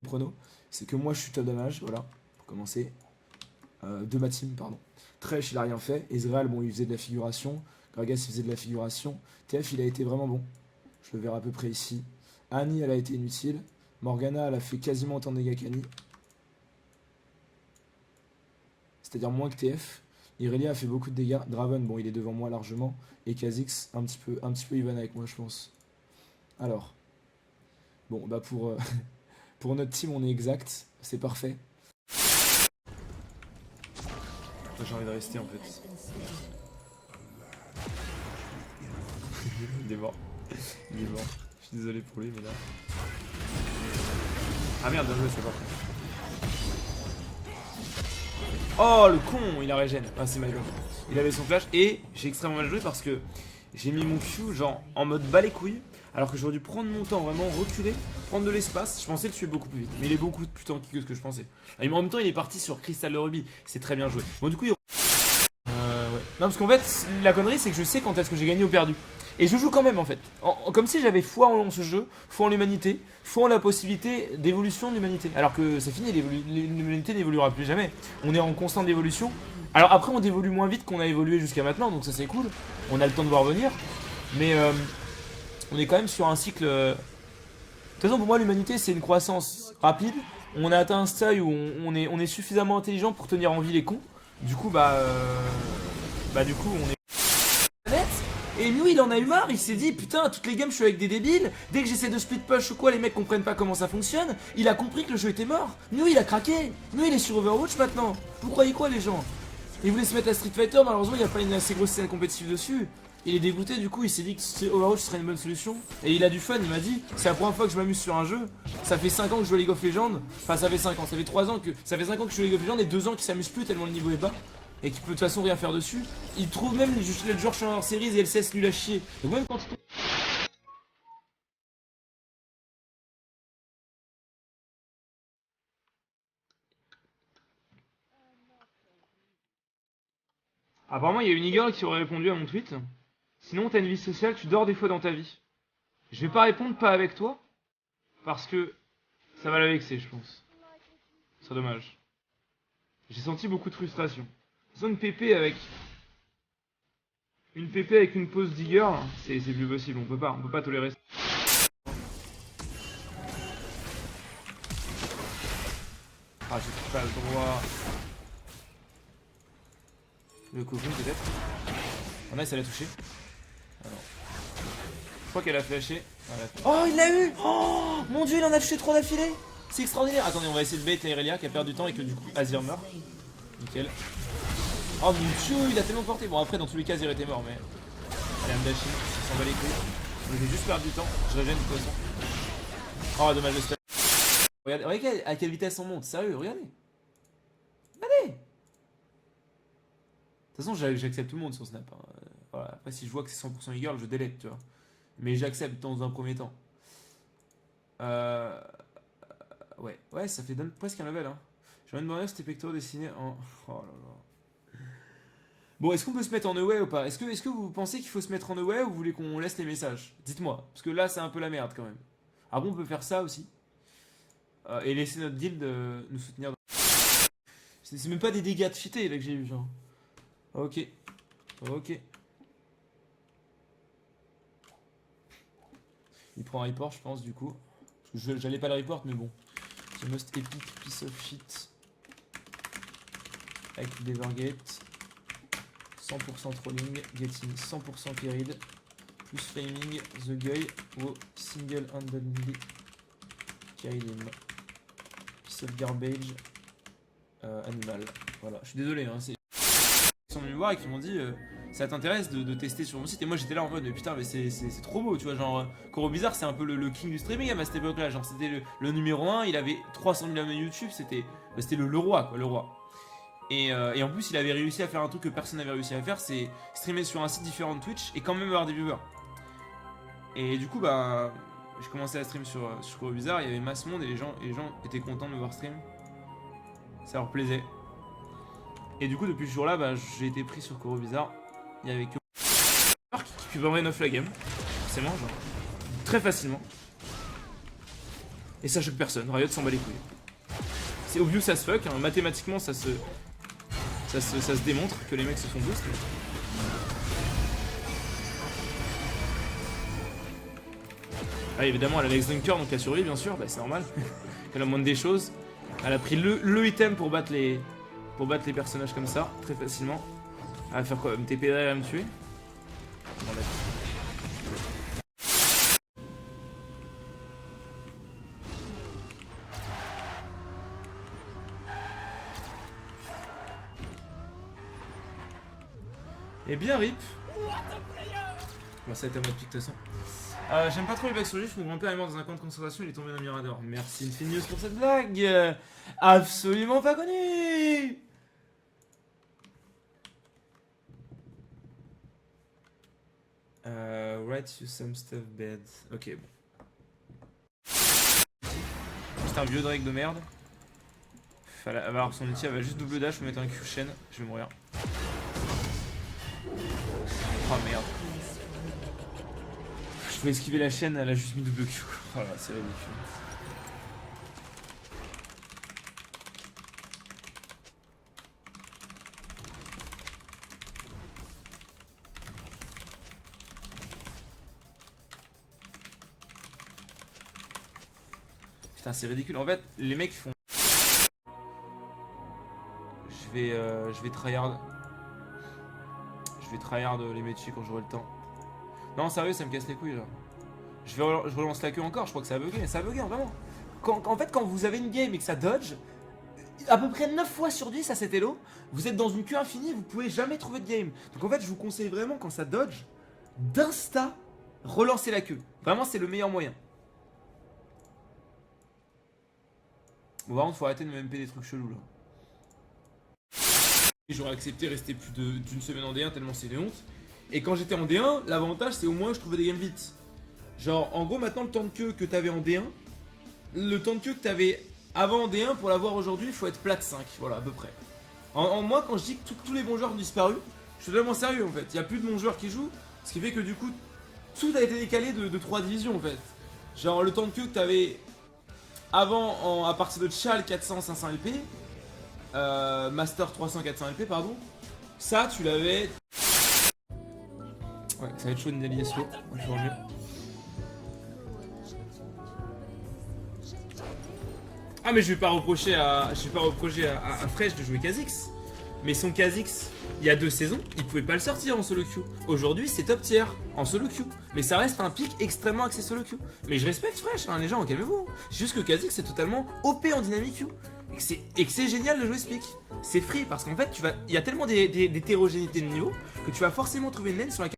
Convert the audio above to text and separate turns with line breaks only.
chrono. C'est que moi je suis top damage, voilà, pour commencer. De ma team, pardon. Thresh, il a rien fait. Ezreal, bon, il faisait de la figuration. Gragas, il faisait de la figuration. TF, il a été vraiment bon. Je le verrai à peu près ici. Annie, elle a été inutile. Morgana, elle a fait quasiment autant de dégâts qu'Annie. C'est-à-dire moins que TF. Irelia a fait beaucoup de dégâts. Draven, bon, il est devant moi largement. Et Kha'Zix, un petit peu even avec moi, je pense. Alors. Bon, bah pour notre team, on est exact. C'est parfait. J'ai envie de rester en fait. Il est mort. Il est mort. Je suis désolé pour lui, mais là. Ah merde, bien joué, c'est pas vrai. Oh le con, il a régène. Ah, c'est mal joué. Il avait son flash et j'ai extrêmement mal joué parce que j'ai mis mon Q genre en mode bas les couilles. Alors que j'aurais dû prendre mon temps, vraiment reculer, prendre de l'espace. Je pensais le tuer beaucoup plus vite, mais il est beaucoup plus tanky que ce que je pensais. Et en même temps, il est parti sur Crystal de Ruby. C'est très bien joué. Bon, du coup, il... ouais. Non, parce qu'en fait, la connerie, c'est que je sais quand est-ce que j'ai gagné ou perdu. Et je joue quand même en fait. Comme si j'avais foi en ce jeu, foi en l'humanité, foi en la possibilité d'évolution de l'humanité. Alors que c'est fini, l'humanité n'évoluera plus jamais. On est en constante évolution. Alors après, on évolue moins vite qu'on a évolué jusqu'à maintenant, donc ça c'est cool. On a le temps de voir venir. Mais on est quand même sur un cycle. De toute façon, pour moi, l'humanité c'est une croissance rapide. On a atteint un stade où on est suffisamment intelligent pour tenir en vie les cons. Du coup, du coup, on est. Et lui il en a eu marre, il s'est dit putain toutes les games je suis avec des débiles, dès que j'essaie de split push ou quoi les mecs comprennent pas comment ça fonctionne, il a compris que le jeu était mort, lui il a craqué, lui il est sur Overwatch maintenant, vous croyez quoi les gens? Il voulait se mettre à Street Fighter, malheureusement il n'y a pas une assez grosse scène compétitive dessus, il est dégoûté du coup il s'est dit que Overwatch serait une bonne solution, et il a du fun, il m'a dit c'est la première fois que je m'amuse sur un jeu, ça fait 5 ans que je joue à League of Legends, enfin ça fait 5 ans, ça fait 3 ans que, ça fait 5 ans que je joue à League of Legends et 2 ans qu'il s'amuse plus tellement le niveau est bas. Et qui peut de toute façon rien faire dessus, il trouve même le joueur hors séries et LCS nul à chier. Donc même quand il... Apparemment il y a une e-girl qui aurait répondu à mon tweet. Sinon t'as une vie sociale, tu dors des fois dans ta vie. Je vais pas répondre pas avec toi, parce que ça va la vexer je pense. C'est dommage. J'ai senti beaucoup de frustration. De toute façon une PP avec une pause digger, c'est plus possible, on peut pas tolérer ça. Ah j'ai pas le droit. Le cocoon peut-être. Oh nice, elle a touché. Alors. Je crois qu'elle a flashé. Oh il l'a eu. Oh mon dieu il en a touché 3 d'affilée. C'est extraordinaire. Attendez on va essayer de bait Irelia qui a perdu du temps et que du coup Azir meurt. Nickel. Oh mon dieu il a tellement porté. Bon après dans tous les cas Azir était mort mais... Allez Amdashi, il s'en bat les couilles. Je vais juste perdre du temps. Je régène de toute façon. Oh dommage de spell. Regardez à quelle vitesse on monte. Sérieux regardez. Allez. De toute façon, j'accepte tout le monde sur Snap. Hein. Voilà. Après, si je vois que c'est 100% e-girl, je délète, tu vois. Mais j'accepte dans un premier temps. Ouais, ça fait presque un level. Hein. J'ai envie de demander si tes pectoraux dessinés en... Oh là là. Bon, est-ce qu'on peut se mettre en away ou pas? Est-ce que vous pensez qu'il faut se mettre en away ou vous voulez qu'on laisse les messages? Dites-moi, parce que là, c'est un peu la merde quand même. Ah bon, on peut faire ça aussi. Et laisser notre guild nous soutenir. C'est même pas des dégâts de cheatés là que j'ai eu, genre. Ok. Il prend un report, je pense, du coup. Parce que j'allais pas le report, mais bon. The most epic piece of shit. Avec Devergate. 100% trolling. Getting 100% carried. Plus flaming. The guy. Ou single-handedly carried him. Piece of garbage. Animal. Voilà. Je suis désolé, hein. Ils sont venus me voir et qui m'ont dit ça t'intéresse de tester sur mon site, et moi j'étais là en mode mais putain mais c'est trop beau, tu vois, genre Koro Bizarre c'est un peu le king du streaming à cette époque là, genre c'était le numéro 1, il avait 300 000 abonnés YouTube, c'était le roi quoi, le roi. Et en plus il avait réussi à faire un truc que personne n'avait réussi à faire, c'est streamer sur un site différent de Twitch et quand même avoir des viewers. Et du coup bah j'ai commencé à stream sur Koro Bizarre, il y avait masse monde et les gens étaient contents de me voir stream, ça leur plaisait. Et du coup, depuis ce jour-là, bah, j'ai été pris sur Koro Bizarre. Il y avait que qui peut envoyer 9 la game. Forcément, genre. Très facilement. Et ça choque personne, Riot s'en bat les couilles. C'est obvious as fuck, hein. Mathématiquement ça se démontre que les mecs se font boost. Ah, évidemment elle a l'ex dunker donc elle survit bien sûr, bah, c'est normal. Elle a moindre des choses. Elle a pris le item pour battre les personnages comme ça, très facilement. Elle va faire quoi? Me TP derrière, elle va me tuer. Et bien rip. Bon, ça a été un mode pique de toute façon. J'aime pas trop les blagues sur GIF, mon grand-père est mort dans un camp de concentration, il est tombé dans un mirador. Merci Infinius pour cette blague. Absolument pas connue. Write you some stuff bad. Ok, bon. C'est un vieux Drake de merde. Elle va avoir son ulti, elle va juste double dash, me mettre un Q-chain, je vais mourir. Oh merde. Je pouvais esquiver la chaîne, elle a juste mis double Q. Oh là, c'est ridicule. Putain, c'est ridicule. En fait, les mecs font... Je vais tryhard. Je vais tryhard les métiers quand j'aurai le temps. Non, sérieux, ça me casse les couilles là. Je relance la queue encore, je crois que ça a bugué, ça a bugué vraiment. En fait, quand vous avez une game et que ça dodge, à peu près 9 fois sur 10 à cet elo, vous êtes dans une queue infinie et vous pouvez jamais trouver de game. Donc en fait, je vous conseille vraiment, quand ça dodge, d'insta, relancer la queue. Vraiment, c'est le meilleur moyen. Bon, par contre, faut arrêter de me MP des trucs chelous là. J'aurais accepté rester plus d'une semaine en D1 tellement c'est une honte. Et quand j'étais en D1, l'avantage c'est au moins je trouvais des games vite. Genre en gros maintenant le temps de queue que t'avais en D1, le temps de queue que t'avais avant en D1 pour l'avoir aujourd'hui, il faut être plate 5, voilà à peu près. Moi quand je dis que tous les bons joueurs ont disparu, je suis totalement sérieux en fait. Il n'y a plus de bons joueurs qui jouent, ce qui fait que du coup tout a été décalé de 3 divisions en fait. Genre le temps de queue que t'avais avant à partir de Chal 400-500 LP, Master 300-400 LP pardon, ça tu l'avais... Ouais, ça va être chaud une allié slow, je vois mieux. Ah mais je vais pas reprocher à Fresh de jouer Kha'Zix. Mais son Kha'Zix, il y a 2 saisons, il pouvait pas le sortir en solo queue. Aujourd'hui c'est top tier en solo queue. Mais ça reste un pic extrêmement axé solo queue. Mais je respecte Fresh, hein, les gens, calmez-vous. C'est juste que Kha'Zix c'est totalement OP en dynamique queue. Et que c'est génial de jouer ce pic. C'est free parce qu'en fait il y a tellement d'hétérogénéité de niveau que tu vas forcément trouver une lane sur laquelle